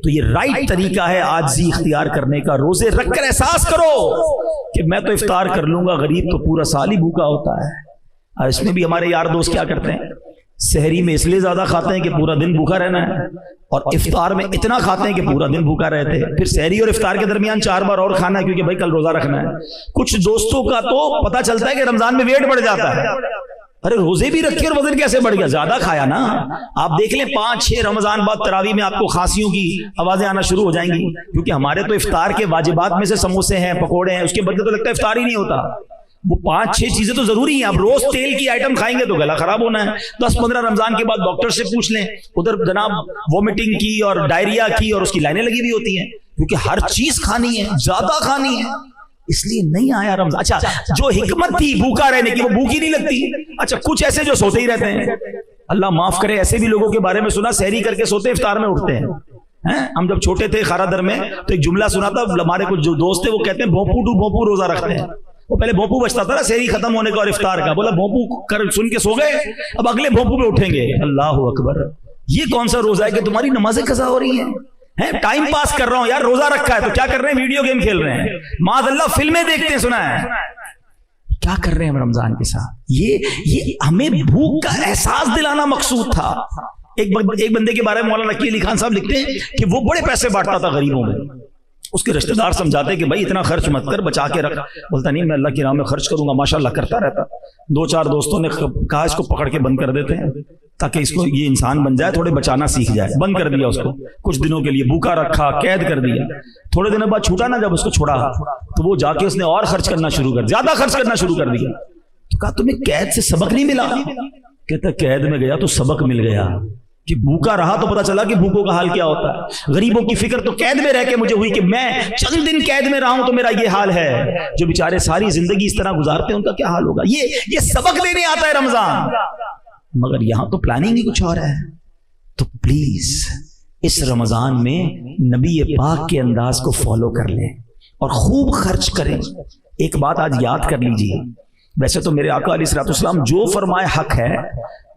تو یہ رائٹ طریقہ ہے عاجزی اختیار کرنے کا. روزے رکھ کر احساس کرو کہ میں تو افطار کر لوں گا, غریب تو پورا سال ہی بھوکا ہوتا ہے. اور اس میں بھی ہمارے یار دوست کیا کرتے ہیں, سحری میں اس لیے زیادہ کھاتے ہیں کہ پورا دن بھوکا رہنا ہے, اور افطار میں اتنا کھاتے ہیں کہ پورا دن بھوکا رہتے ہیں. پھر سحری اور افطار کے درمیان 4 بار اور کھانا ہے کیونکہ بھائی کل روزہ رکھنا ہے. کچھ دوستوں کا تو پتہ چلتا ہے کہ رمضان میں ویٹ بڑھ جاتا ہے. ارے روزے بھی رکھے اور وزن کیسے بڑھ گیا؟ زیادہ کھایا نا. آپ دیکھ لیں 5-6 رمضان بعد تراویح میں آپ کو کھانسیوں کی آوازیں آنا شروع ہو جائیں گی, کیونکہ ہمارے تو افطار کے واجبات میں سے سموسے ہیں, پکوڑے ہیں, اس کے بدلے تو لگتا ہے افطار ہی نہیں ہوتا. وہ 5-6 چیزیں تو ضروری ہیں. آپ روز تیل کی آئٹم کھائیں گے تو گلا خراب ہونا ہے. 10-15 رمضان کے بعد ڈاکٹر سے پوچھ لیں, ادھر جناب وومٹنگ کی اور ڈائریا کی اور اس کی لائنیں لگی ہوئی ہوتی ہیں, کیونکہ ہر چیز کھانی ہے, زیادہ کھانی ہے, اس لیے نہیں آیا رمضان. اچھا جو حکمت تھی بھوکا رہنے کی, وہ بھوک ہی نہیں لگتی. اچھا کچھ ایسے جو سوتے ہی رہتے ہیں, اللہ معاف کرے, ایسے بھی لوگوں کے بارے میں سنا سحری کر کے سوتے افطار میں اٹھتے ہیں. ہم جب چھوٹے تھے خارا در میں تو ایک جملہ سنا تھا, ہمارے کچھ جو دوست تھے وہ کہتے ہیں بھونپو ٹو بھونپو روزہ رکھتے ہیں. وہ پہلے بھونپو بچتا تھا نا سحری ختم ہونے کا اور افطار کا, بولا بھونپو کر سن کے سو گئے, اب اگلے بھونپو پہ اٹھیں گے. اللہ اکبر, یہ کون سا روزہ ہے کہ تمہاری نمازیں قضا ہو رہی ہیں؟ ٹائم پاس کر رہا ہوں یار, روزہ رکھا ہے تو کیا کر رہے ہیں؟ ویڈیو گیم کھیل رہے ہیں, معاذ اللہ فلمیں دیکھتے ہیں, سنا ہے کیا کر رہے ہیں ہم رمضان کے ساتھ؟ یہ ہمیں بھوک کا احساس دلانا مقصود تھا. ایک بندے کے بارے میں مولانا نقی علی خان صاحب لکھتے ہیں کہ وہ بڑے پیسے بانٹتا تھا غریبوں میں. اس کے رشتہ دار سمجھاتے کہ بھائی اتنا خرچ مت کر, بچا کے رکھ. بولتا نہیں میں اللہ کی راہ میں خرچ کروں گا. ماشاءاللہ کرتا رہتا. 2-4 دوستوں نے کہا اس کو پکڑ کے بند کر دیتے ہیں تاکہ اس کو یہ انسان بن جائے, تھوڑے بچانا سیکھ جائے. بند کر دیا اس کو کچھ دنوں کے لیے, بھوکا رکھا, قید کر دیا. تھوڑے دنوں بعد چھوٹا نا, جب اس کو چھوڑا تو وہ جا کے اس نے اور خرچ کرنا شروع کر, زیادہ خرچ کرنا شروع کر دیا. تو کہا تمہیں قید سے سبق نہیں ملا؟ کہتا قید میں گیا تو سبق مل گیا کہ بھوکا رہا تو پتا چلا کہ بھوکوں کا حال کیا ہوتا ہے. غریبوں کی فکر تو قید میں رہ کے مجھے ہوئی کہ میں چند دن قید میں رہا ہوں تو میرا یہ حال ہے. جو بیچارے ساری زندگی اس طرح گزارتے ہیں ان کا کیا حال ہوگا. یہ سبق دینے آتا ہے رمضان. مگر یہاں تو پلاننگ ہی کچھ اور ہے. تو پلیز اس رمضان میں نبی پاک کے انداز کو فالو کر لیں اور خوب خرچ کریں. ایک بات آج یاد کر لیجیے, ویسے تو میرے آقا علیہ الصلوۃ والسلام جو فرمائے حق ہے,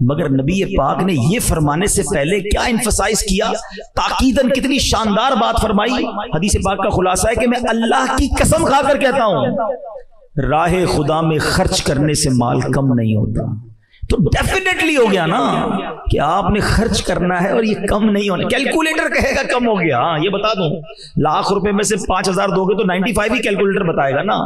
مگر نبی پاک نے یہ فرمانے سے پہلے کیا ایمفسائز کیا, تاکیداً کتنی شاندار بات فرمائی. حدیث پاک کا خلاصہ ہے کہ میں اللہ کی قسم کھا کر کہتا ہوں, راہ خدا میں خرچ کرنے سے مال کم نہیں ہوتا. تو ڈیفینیٹلی ہو گیا نا کہ آپ نے خرچ کرنا ہے اور یہ کم نہیں ہونا. کیلکولیٹر کہے گا کم ہو گیا, ہاں یہ بتا دوں, £1,00,000 میں سے 5,000 دو گے تو 95 ہی کیلکولیٹر بتائے گا نا.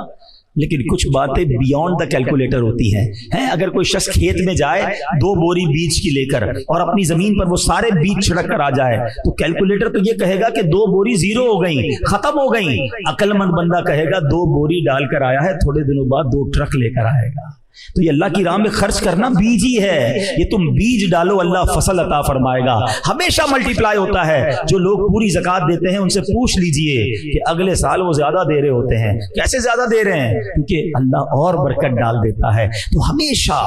لیکن کچھ باتیں بیونڈ دا کیلکولیٹر ہوتی ہیں. اگر کوئی شخص کھیت میں جائے 2 بوری بیج کی لے کر اور اپنی زمین پر وہ سارے بیج چھڑک کر آ جائے تو کیلکولیٹر تو یہ کہے گا کہ 2 بوری 0 ہو گئی, ختم ہو گئی. عقل مند بندہ کہے گا 2 بوری ڈال کر آیا ہے, تھوڑے دنوں بعد 2 ٹرک لے کر آئے گا. تو یہ اللہ کی راہ میں خرچ کرنا بیج ہی ہے. یہ تم بیج ڈالو اللہ فصل عطا فرمائے گا, ہمیشہ ملٹیپلائی ہوتا ہے. جو لوگ پوری زکات دیتے ہیں ان سے پوچھ لیجئے کہ اگلے سال وہ زیادہ دے رہے ہوتے ہیں. کیسے زیادہ دے رہے ہیں؟ کیونکہ اللہ اور برکت ڈال دیتا ہے. تو ہمیشہ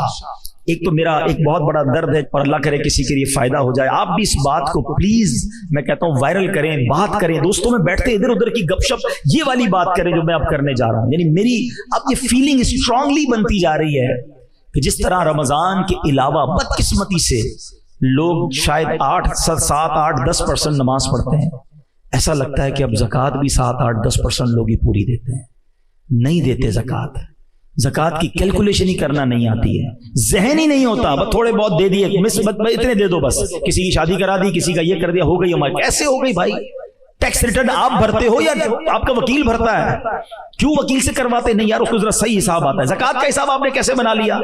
ایک تو میرا ایک بہت بڑا درد ہے, اور اللہ کرے کسی کے لیے فائدہ ہو جائے. آپ بھی اس بات کو پلیز میں کہتا ہوں وائرل کریں, بات کریں, دوستوں میں بیٹھتے ادھر ادھر کی گپ شپ یہ والی بات کریں جو میں اب کرنے جا رہا ہوں. یعنی میری اب یہ فیلنگ اسٹرانگلی بنتی جا رہی ہے کہ جس طرح رمضان کے علاوہ بدقسمتی سے لوگ شاید 8, 7, 8, 10% نماز پڑھتے ہیں, ایسا لگتا ہے کہ اب زکوٰۃ بھی 7, 8, 10% لوگ ہی پوری دیتے ہیں. نہیں دیتے زکوٰۃ. زکوٰۃ کی کیلکولیشن ہی کرنا نہیں آتی ہے, ذہن ہی نہیں ہوتا. بس تھوڑے بہت دے دیے, اتنے دے دو بس. کسی کی شادی کرا دی, کسی کا یہ کر دیا, ہو گئی ہماری. کیسے ہو گئی بھائی؟ ٹیکس ریٹرن آپ بھرتے ہو یا آپ کا وکیل بھرتا ہے؟ کیوں وکیل سے کرواتے نہیں یار؟ اس کو ذرا صحیح حساب آتا ہے. زکوٰۃ کا حساب آپ نے کیسے بنا لیا؟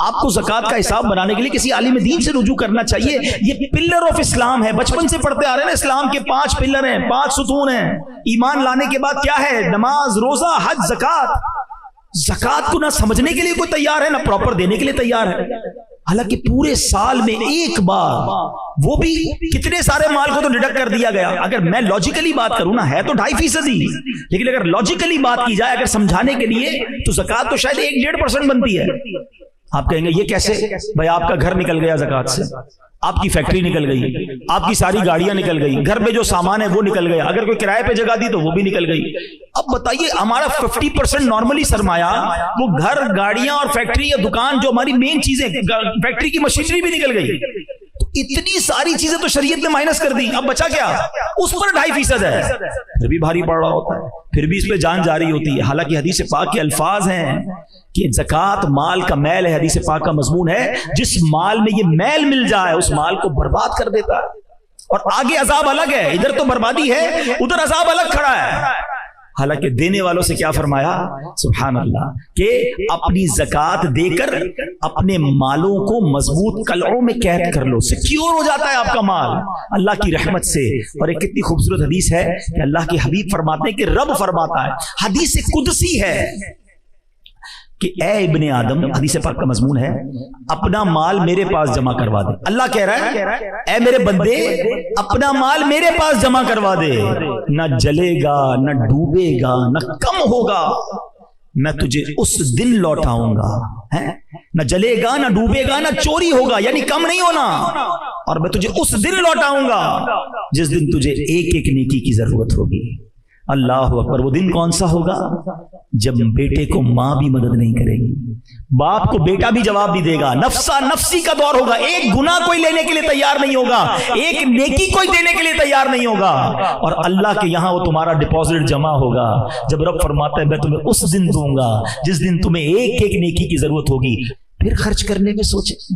آپ کو زکوٰۃ کا حساب بنانے کے لیے کسی عالم دین سے رجوع کرنا چاہیے. یہ پلر آف اسلام ہے, بچپن سے پڑھتے آ رہے ہیں نا. اسلام کے 5 پلر ہیں, 5 ستون ہیں. ایمان لانے کے بعد کیا ہے؟ نماز, روزہ, حج, زکوٰۃ. زکوٰۃ کو نہ سمجھنے کے لیے کوئی تیار ہے, نہ پراپر دینے کے لیے تیار ہے. حالانکہ پورے سال میں ایک بار, وہ بھی کتنے سارے مال کو تو ڈڈکٹ کر دیا گیا. اگر میں لاجیکلی بات کروں نا, ہے تو 2.5% ہی, لیکن اگر لاجیکلی بات کی جائے, اگر سمجھانے کے لیے, تو زکوٰۃ تو شاید 1-1.5% بنتی ہے. آپ کہیں گے یہ کیسے بھائی؟ آپ کا گھر نکل گیا زکوٰۃ سے, آپ کی فیکٹری نکل گئی, آپ کی ساری گاڑیاں نکل گئی, گھر میں جو سامان ہے وہ نکل گیا, اگر کوئی کرائے پہ جگہ دی تو وہ بھی نکل گئی. اب بتائیے ہمارا 50% نارملی سرمایہ وہ گھر, گاڑیاں اور فیکٹری یا دکان, جو ہماری مین چیزیں, فیکٹری کی مشینری بھی نکل گئی. تو اتنی ساری چیزیں تو شریعت نے مائنس کر دی. اب بچا کیا؟ اس پر 2.5% ہے. پھر بھی بھاری پڑ رہا ہوتا ہے, پھر بھی اس پہ جان جاری ہوتی ہے. حالانکہ حدیث پاک کے الفاظ ہیں کہ زکوٰۃ مال کا میل ہے. حدیث پاک کا مضمون ہے جس مال میں یہ میل مل جائے اس مال کو برباد کر دیتا ہے. اور آگے عذاب الگ ہے, ادھر تو بربادی ہے, ادھر عذاب الگ کھڑا ہے. حالانکہ دینے والوں سے کیا فرمایا؟ سبحان اللہ, کہ اپنی زکوٰۃ دے کر اپنے مالوں کو مضبوط قلعوں میں قید کر لو. سیکیور ہو جاتا ہے آپ کا مال اللہ کی رحمت سے. اور ایک کتنی خوبصورت حدیث ہے کہ اللہ کے حبیب فرماتے ہیں کہ رب فرماتا ہے, حدیث قدسی ہے کہ اے ابن آدم, حدیث پاک کا مضمون ہے, اپنا مال میرے پاس جمع کروا دے. اللہ کہہ رہا ہے اے میرے بندے اپنا مال میرے پاس جمع کروا دے, نہ جلے گا, نہ ڈوبے گا, نہ کم ہوگا. میں تجھے اس دن لوٹاؤں گا, نہ جلے گا, نہ ڈوبے گا, نہ چوری ہوگا, یعنی کم نہیں ہونا. اور میں تجھے اس دن لوٹاؤں گا جس دن تجھے ایک ایک نیکی کی ضرورت ہوگی. اللہ اکبر. وہ دن کون سا ہوگا؟ جب بیٹے کو ماں بھی مدد نہیں کرے گی, باپ کو بیٹا بھی جواب نہیں دے گا. نفسا نفسی کا دور ہوگا. ایک گناہ کوئی لینے کے لیے تیار نہیں ہوگا, ایک نیکی کوئی دینے کے لیے تیار نہیں ہوگا. اور اللہ کے یہاں وہ تمہارا ڈپازٹ جمع ہوگا. جب رب فرماتا ہے میں تمہیں اس دن دوں گا جس دن تمہیں ایک ایک نیکی کی ضرورت ہوگی. پھر خرچ کرنے میں سوچیں.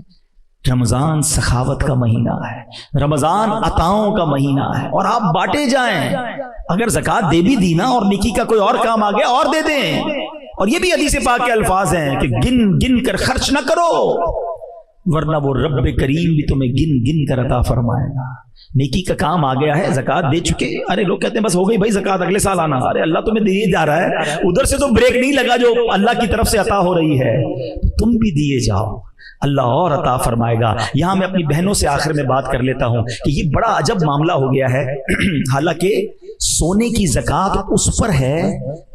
رمضان سخاوت کا مہینہ ہے, رمضان عطاؤں کا مہینہ ہے, اور آپ بانٹے جائیں. اگر زکوٰۃ دے بھی دی نا اور نیکی کا کوئی اور کام آ گیا اور دے دیں. اور یہ بھی حدیث پاک کے الفاظ ہیں کہ گن گن کر خرچ نہ کرو, ورنہ وہ رب کریم بھی تمہیں گن گن کر عطا فرمائے گا. نیکی کا کام آ گیا ہے, زکوٰۃ دے چکے. ارے لوگ کہتے ہیں بس ہو گئی بھائی زکوٰۃ, اگلے سال آنا. ارے اللہ تمہیں دیے جا رہا ہے, ادھر سے تو بریک نہیں لگا جو اللہ کی طرف سے عطا ہو رہی ہے. تم بھی دیے جاؤ, اللہ اور عطا فرمائے گا. یہاں میں اپنی بہنوں سے آخر میں بات کر لیتا ہوں کہ یہ بڑا عجب معاملہ ہو گیا ہے. حالانکہ سونے کی زکوٰۃ اس پر ہے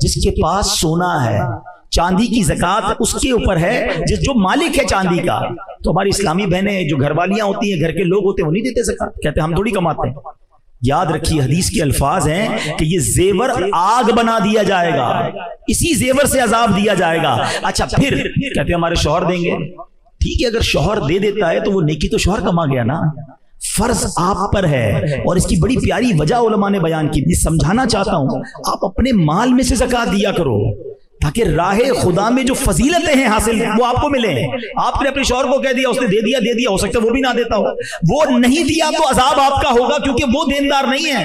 جس کے پاس سونا ہے, چاندی کی زکوٰۃ اس کے اوپر ہے جو مالک ہے چاندی کا. تو ہماری اسلامی بہنیں جو گھر والیاں ہوتی ہیں, گھر کے لوگ ہوتے ہیں, وہ نہیں دیتے زکوٰۃ, کہتے ہیں ہم تھوڑی کماتے ہیں. یاد رکھیے حدیث کے الفاظ ہیں کہ یہ زیور آگ بنا دیا جائے گا, اسی زیور سے عذاب دیا جائے گا. اچھا پھر کہتے ہیں ہمارے شوہر دیں گے. ٹھیک ہے, اگر شوہر دے دیتا ہے تو وہ نیکی تو شوہر کما گیا نا. فرض آپ پر ہے, اور اس کی بڑی پیاری وجہ علماء نے بیان کی. یہ سمجھانا چاہتا ہوں, آپ اپنے مال میں سے زکوٰۃ دیا کرو تاکہ راہ خدا میں جو فضیلتیں ہیں حاصل وہ آپ کو ملیں. آپ نے اپنے شوہر کو کہہ دیا, اس نے دے دیا, ہو سکتا ہے وہ بھی نہ دیتا ہو. وہ نہیں دیا تو عذاب آپ کا ہوگا, کیونکہ وہ دیندار نہیں ہے,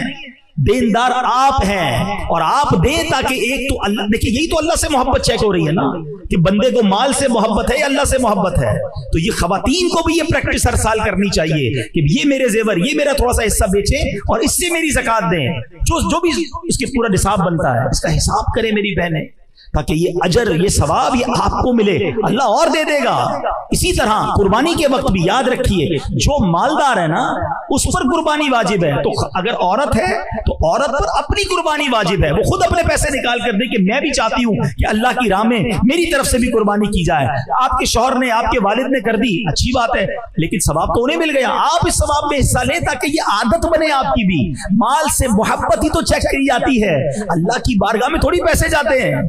دیندار آپ ہیں. اور آپ دیں تاکہ ایک تو اللہ, دیکھیے یہی تو اللہ سے محبت چیک ہو رہی ہے نا, کہ بندے کو مال سے محبت ہے یا اللہ سے محبت ہے. تو یہ خواتین کو بھی یہ پریکٹس ہر سال کرنی چاہیے کہ یہ میرے زیور, یہ میرا تھوڑا سا حصہ بیچیں اور اس سے میری زکوٰۃ دیں. جو بھی اس کے پورا نصاب بنتا ہے اس کا حساب کریں میری بہنیں. تاکہ یہ اجر یہ ثواب یہ آپ کو ملے، اللہ اور دے دے گا۔ اسی طرح قربانی کے وقت بھی یاد رکھیے جو مالدار ہے نا اس پر قربانی واجب ہے، تو اگر عورت ہے تو عورت پر اپنی قربانی واجب ہے، وہ خود اپنے پیسے نکال کر دے کہ میں بھی چاہتی ہوں کہ اللہ کی راہ میں میری طرف سے بھی قربانی کی جائے۔ آپ کے شوہر نے آپ کے والد نے کر دی، اچھی بات ہے، لیکن ثواب تو انہیں مل گیا، آپ اس ثواب میں حصہ لیں تاکہ یہ عادت بنے آپ کی بھی۔ مال سے محبت ہی تو چیک کری جاتی ہے، اللہ کی بارگاہ میں تھوڑی پیسے جاتے ہیں،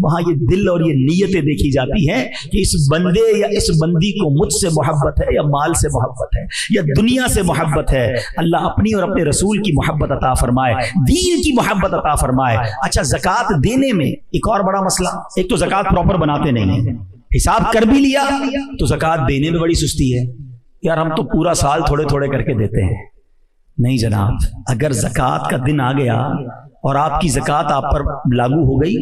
وہاں یہ دل اور یہ نیتیں دیکھی جاتی ہیں کہ اس بندے یا اس بندی کو مجھ سے محبت ہے یا مال سے محبت ہے یا دنیا سے محبت ہے۔ اللہ اپنی اور اپنے رسول کی محبت عطا فرمائے، دین کی محبت عطا فرمائے۔ اچھا، زکوٰۃ دینے میں ایک اور بڑا مسئلہ، ایک تو زکوٰۃ پراپر بناتے نہیں ہیں، حساب کر بھی لیا تو زکوٰۃ دینے میں بڑی سستی ہے، یار ہم تو پورا سال تھوڑے تھوڑے کر کے دیتے ہیں۔ نہیں جناب، اگر زکوٰۃ کا دن آ گیا اور آپ کی زکوٰۃ آپ پر لاگو ہو گئی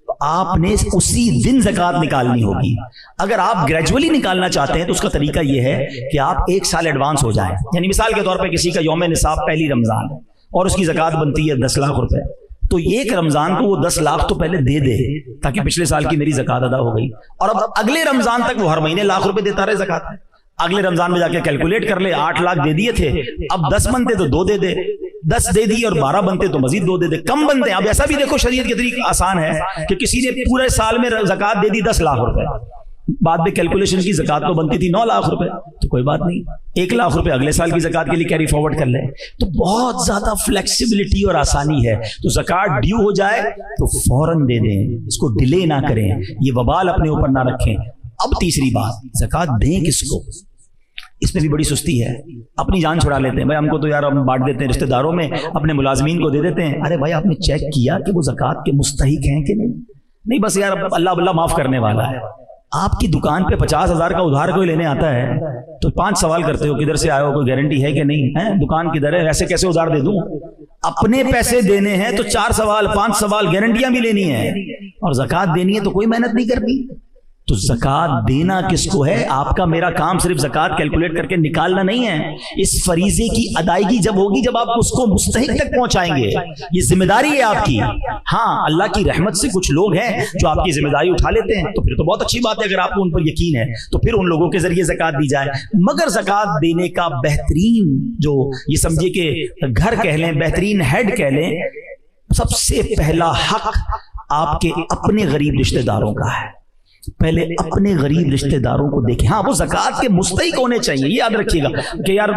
تو آپ نے اسی دن زکوٰۃ نکالنی ہوگی۔ اگر آپ گریجولی نکالنا چاہتے ہیں تو اس کا طریقہ یہ ہے کہ آپ 1 سال ایڈوانس ہو جائیں، یعنی مثال کے طور پہ کسی کا یوم نصاب پہلی رمضان اور اس کی زکوٰۃ بنتی ہے 10 لاکھ روپے، تو ایک رمضان کو وہ 10 لاکھ تو پہلے دے دے تاکہ پچھلے سال کی میری زکوٰۃ ادا ہو گئی، اور اب اگلے رمضان تک وہ ہر مہینے لاکھ روپے دیتا رہے زکوٰۃ۔ اگلے رمضان میں جا کے کیلکولیٹ کر لے، 8 لاکھ دے دیے تھے، اب 10 بنتے تو 2 دے دے، 10 دے دی اور 12 بنتے تو مزید 2 دے دے، کم بنتے ہیں۔ اب ایسا بھی دیکھو شریعت کے طریقہ آسان ہے کہ کسی نے پورے سال میں زکوٰۃ دے دی 10 لاکھ روپے، بعد میں کیلکولیشن کی زکوٰۃ تو بنتی تھی 9 لاکھ روپے، تو کوئی بات نہیں، 1 لاکھ روپے اگلے سال کی زکوٰۃ کے لیے کیری فارورڈ کر لیں۔ تو بہت زیادہ فلیکسیبلٹی اور آسانی ہے، تو زکوٰۃ ڈیو ہو جائے تو فوراً دے دیں، اس کو ڈیلے نہ کریں، یہ وبال اپنے اوپر نہ رکھیں۔ اب تیسری بات، زکوٰۃ دیں کس کو، اس میں بھی بڑی سستی ہے، اپنی جان چھڑا لیتے ہیں، بھائی ہم کو تو یار ہم بانٹ دیتے ہیں رشتہ داروں میں، اپنے ملازمین کو دے دیتے ہیں۔ ارے بھائی آپ نے چیک کیا کہ وہ زکوٰۃ کے مستحق ہیں کہ نہیں بس یار اللہ معاف کرنے والا ہے۔ آپ کی دکان پہ 50,000 کا ادھار کوئی لینے آتا ہے تو 5 سوال کرتے ہو، کدھر سے آئے ہو، کوئی گارنٹی ہے کہ نہیں ہے، دکان کدھر ہے، ایسے کیسے ادھار دے دوں؟ اپنے پیسے دینے ہیں تو 4 سوال 5 سوال گارنٹیاں بھی لینی ہیں، اور زکوٰۃ دینی ہے تو کوئی محنت نہیں کرنی۔ تو زکوٰۃ دینا کس کو ہے؟ آپ کا میرا کام صرف زکوٰۃ کیلکولیٹ کر کے نکالنا نہیں ہے، اس فریضے کی ادائیگی جب ہوگی جب آپ اس کو مستحق تک پہنچائیں گے، یہ ذمہ داری ہے آپ کی۔ ہاں، اللہ کی رحمت سے کچھ لوگ ہیں جو آپ کی ذمہ داری اٹھا لیتے ہیں، تو پھر تو بہت اچھی بات ہے، اگر آپ کو ان پر یقین ہے تو پھر ان لوگوں کے ذریعے زکوٰۃ دی جائے۔ مگر زکوٰۃ دینے کا بہترین جو یہ سمجھے کہ گھر کہہ لیں، بہترین ہیڈ کہہ لیں، سب سے پہلا حق آپ کے اپنے غریب رشتہ داروں کا ہے۔ پہلے اپنے غریب رشتہ داروں کو دیکھیں، ہاں وہ زکوٰۃ کے مستحق ہونے چاہیے، یہ یاد رکھیے گا کہ یار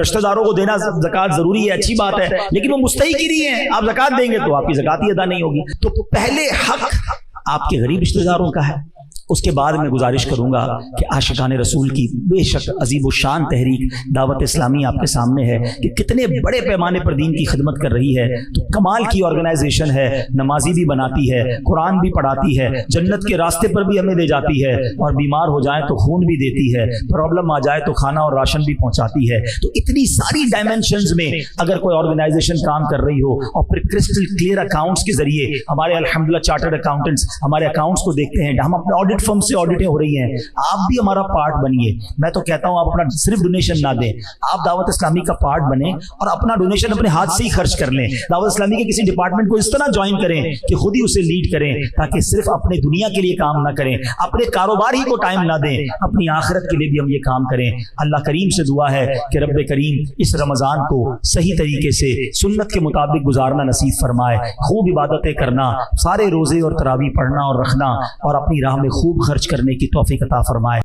رشتہ داروں کو دینا زکوٰۃ ضروری ہے، اچھی بات ہے، لیکن وہ مستحق ہی نہیں ہے، آپ زکوٰۃ دیں گے تو آپ کی زکوٰۃ ہی ادا نہیں ہوگی۔ تو پہلے حق آپ کے غریب رشتہ داروں کا ہے۔ اس کے بعد میں گزارش کروں گا کہ عاشقان رسول کی بے شک عظیم الشان تحریک دعوت اسلامی آپ کے سامنے ہے کہ کتنے بڑے پیمانے پر دین کی خدمت کر رہی ہے، تو کمال کی آرگنائزیشن ہے، نمازی بھی بناتی ہے، قرآن بھی پڑھاتی ہے، جنت کے راستے پر بھی ہمیں لے جاتی ہے، اور بیمار ہو جائیں تو خون بھی دیتی ہے، پرابلم آ جائے تو کھانا اور راشن بھی پہنچاتی ہے۔ تو اتنی ساری ڈائمینشنز میں اگر کوئی آرگنائزیشن کام کر رہی ہو اور پھر کرسٹل کلیئر اکاؤنٹس کے ذریعے ہمارے الحمدللہ چارٹرڈ اکاؤنٹنٹس ہمارے اکاؤنٹس کو دیکھتے ہیں، ہم اپنے آڈٹ فرم سے آڈٹیں ہو رہی ہیں، آپ بھی ہمارا پارٹ بنیے۔ میں تو کہتا ہوں آپ اپنا صرف ڈونیشن نہ دیں، آپ دعوت اسلامی کا پارٹ بنیں اور اپنا ڈونیشن اپنے ہاتھ سے ہی خرچ کر لیں۔ دعوت اسلامی کے کسی ڈپارٹمنٹ کو اس طرح جوائن کریں کہ خود ہی اسے لیڈ کریں، تاکہ صرف اپنے دنیا کے لیے کام نہ کریں، اپنے کاروبار ہی کو ٹائم نہ دیں، اپنی آخرت کے لیے بھی ہم یہ کام کریں۔ اللہ کریم سے دعا ہے کہ رب کریم اس رمضان کو صحیح طریقے سے سنت کے مطابق گزارنا نصیب فرمائے، خوب عبادتیں کرنا، سارے روزے اور تراویح پڑھنا اور رکھنا، اور اپنی راہ میں خوب خرچ کرنے کی توفیق عطا فرمائے۔